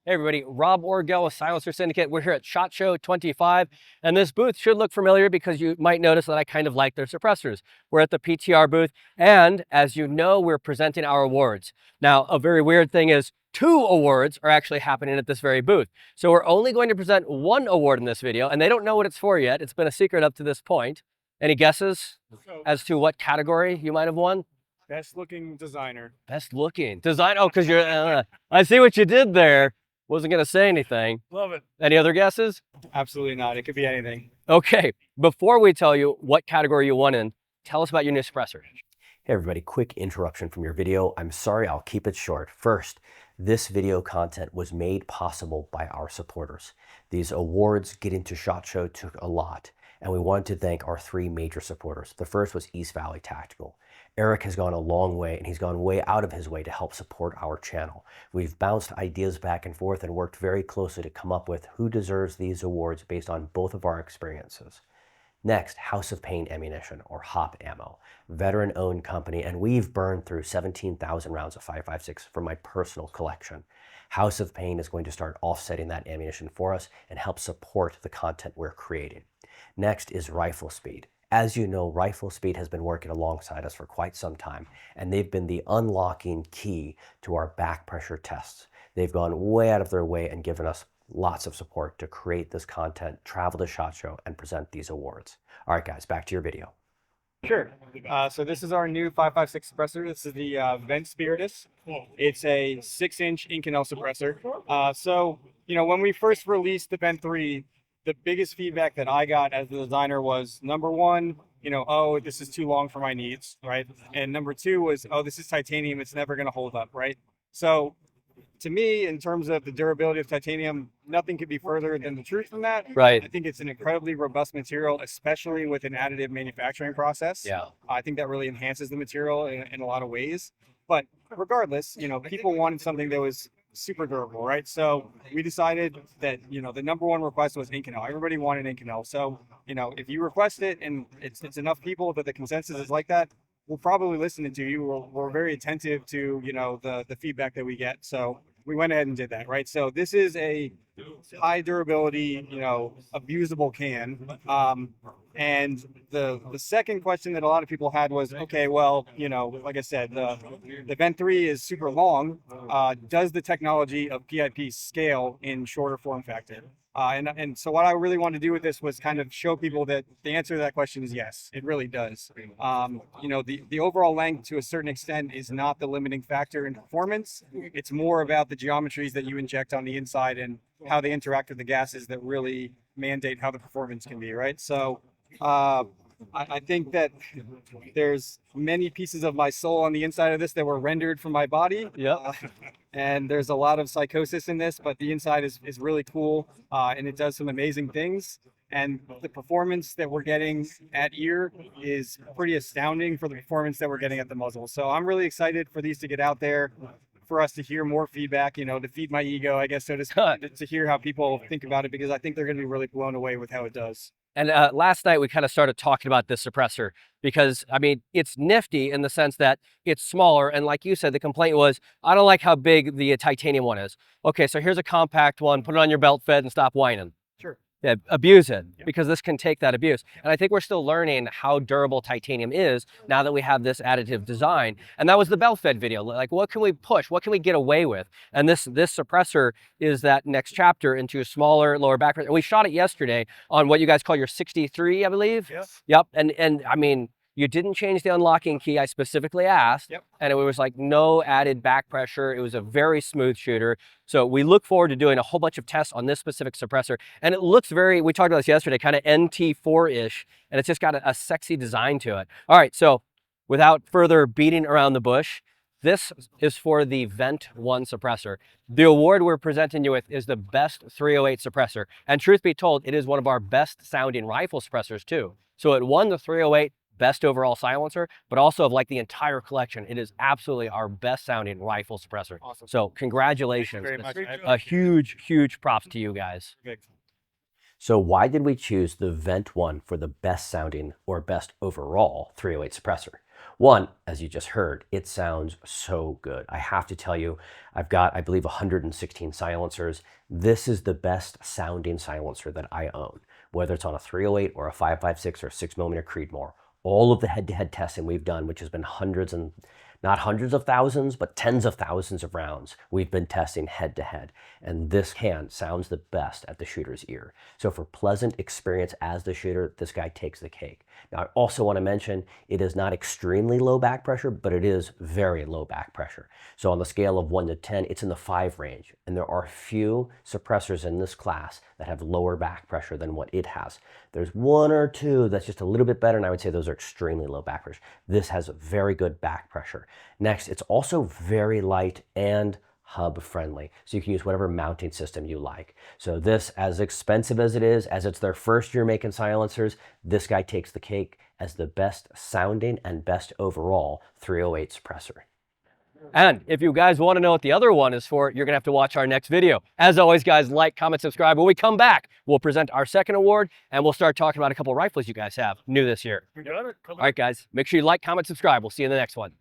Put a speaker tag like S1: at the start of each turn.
S1: Hey everybody, Rob Orgel with Silencer Syndicate. We're here at SHOT Show 25, and this booth should look familiar because you might notice that I kind of like their suppressors. We're at the PTR booth, and as you know, we're presenting our awards. Now, a very weird thing is 2 awards are actually happening at this very booth. So we're only going to present 1 award in this video, and they don't know what it's for yet. It's been a secret up to this point. Any guesses as to what category you might have won?
S2: Best looking designer.
S1: Best looking design. Oh, because you're, I see what you did there. Wasn't going to say anything.
S2: Love it.
S1: Any other guesses?
S2: Absolutely not. It could be anything.
S1: Okay, before we tell you what category you won in, tell us about your new suppressor.
S3: Hey everybody, quick interruption from your video. I'm sorry, I'll keep it short. First, this video content was made possible by our supporters. These awards getting to SHOT Show took a lot, and we wanted to thank our 3 major supporters. The first was East Valley Tactical. Eric has gone a long way, and he's gone way out of his way to help support our channel. We've bounced ideas back and forth and worked very closely to come up with who deserves these awards based on both of our experiences. Next, House of Pain Ammunition, or HOP Ammo, veteran-owned company, and we've burned through 17,000 rounds of 5.56 from my personal collection. House of Pain is going to start offsetting that ammunition for us and help support the content we're creating. Next is Rifle Speed. As you know, Rifle Speed has been working alongside us for quite some time, and they've been the unlocking key to our back pressure tests. They've gone way out of their way and given us lots of support to create this content, travel to SHOT Show, and present these awards. All right, guys, back to your video.
S2: Sure. So this is our new 5.56 suppressor. This is the Vent Spiritus. It's a 6-inch Inconel suppressor. So, you know, when we first released the Vent 3, the biggest feedback that I got as the designer was, number one, you know, oh, this is too long for my needs, right? And number 2 was, oh, this is titanium, it's never going to hold up, right? So to me, in terms of the durability of titanium, nothing could be further than the truth from that.
S1: Right.
S2: I think it's an incredibly robust material, especially with an additive manufacturing process.
S1: Yeah.
S2: I think that really enhances the material in a lot of ways. But regardless, you know, people wanted something that was super durable, right? So we decided that, you know, the number 1 request was Inconel. Everybody wanted Inconel. So, you know, if you request it and it's enough people that the consensus is like that, we'll probably listen to you. We're very attentive to, you know, the feedback that we get. So we went ahead and did that, right? So this is a high durability, you know, abusable can. And the second question that a lot of people had was, okay, well, you know, like I said, the Vent 3 is super long. Does the technology of PIP scale in shorter form factor? And so what I really wanted to do with this was kind of show people that the answer to that question is yes, it really does. You know, the overall length to a certain extent is not the limiting factor in performance. It's more about the geometries that you inject on the inside and how they interact with the gases that really mandate how the performance can be, right? So I think that there's many pieces of my soul on the inside of this that were rendered from my body.
S1: Yep.
S2: And there's a lot of psychosis in this, but the inside is really cool, and it does some amazing things. And the performance that we're getting at ear is pretty astounding for the performance that we're getting at the muzzle. So I'm really excited for these to get out there, for us to hear more feedback, you know, to feed my ego, I guess, so to hear how people think about it, because I think they're going to be really blown away with how it does.
S1: And last night we kind of started talking about this suppressor because, I mean, it's nifty in the sense that it's smaller. And like you said, the complaint was, I don't like how big the titanium one is. Okay, so here's a compact one, put it on your belt fed and stop whining.
S2: Sure.
S1: Yeah, abuse it,
S2: Yep.
S1: because this can take that abuse. And I think we're still learning how durable titanium is now that we have this additive design. And that was the belt fed video. Like, what can we push? What can we get away with? And this suppressor is that next chapter into a smaller, lower back. And we shot it yesterday on what you guys call your 63, I believe.
S2: Yes.
S1: Yep. And I mean, you didn't change the unlocking key. I specifically asked.
S2: Yep.
S1: And it was like no added back pressure. It was a very smooth shooter. So we look forward to doing a whole bunch of tests on this specific suppressor. And it looks very, we talked about this yesterday, kind of NT4-ish. And it's just got a sexy design to it. All right, so without further beating around the bush, this is for the Vent 1 suppressor. The award we're presenting you with is the best 308 suppressor. And truth be told, it is one of our best sounding rifle suppressors too. So it won the 308 best overall silencer, but also of like the entire collection, it is absolutely our best sounding rifle suppressor.
S2: Awesome.
S1: So congratulations.
S2: Thank you very much.
S1: A huge props to you guys.
S2: Okay.
S3: So why did we choose the Vent 1 for the best sounding or best overall 308 suppressor? One, as you just heard, it sounds so good. I have to tell you, I've got, I believe, 116 silencers. This is the best sounding silencer that I own, whether it's on a 308 or a 5.56 or 6mm Creedmoor. All of the head-to-head testing we've done, which has been hundreds and not hundreds of thousands, but tens of thousands of rounds we've been testing head-to-head. And this hand sounds the best at the shooter's ear. So for pleasant experience as the shooter, this guy takes the cake. Now, I also want to mention it is not extremely low back pressure, but it is very low back pressure. So on the scale of 1 to 10, it's in the 5 range. And there are few suppressors in this class that have lower back pressure than what it has. There's one or two that's just a little bit better, and I would say those are extremely low back pressure. This has very good back pressure. Next, it's also very light and hub friendly, so you can use whatever mounting system you like. So this, as expensive as it is, as it's their first year making silencers, this guy takes the cake as the best sounding and best overall 308 suppressor.
S1: And if you guys want to know what the other one is for, you're going to have to watch our next video. As always, guys, like, comment, subscribe. When we come back, we'll present our second award, and we'll start talking about a couple rifles you guys have new this year. All right, guys, make sure you like, comment, subscribe. We'll see you in the next one.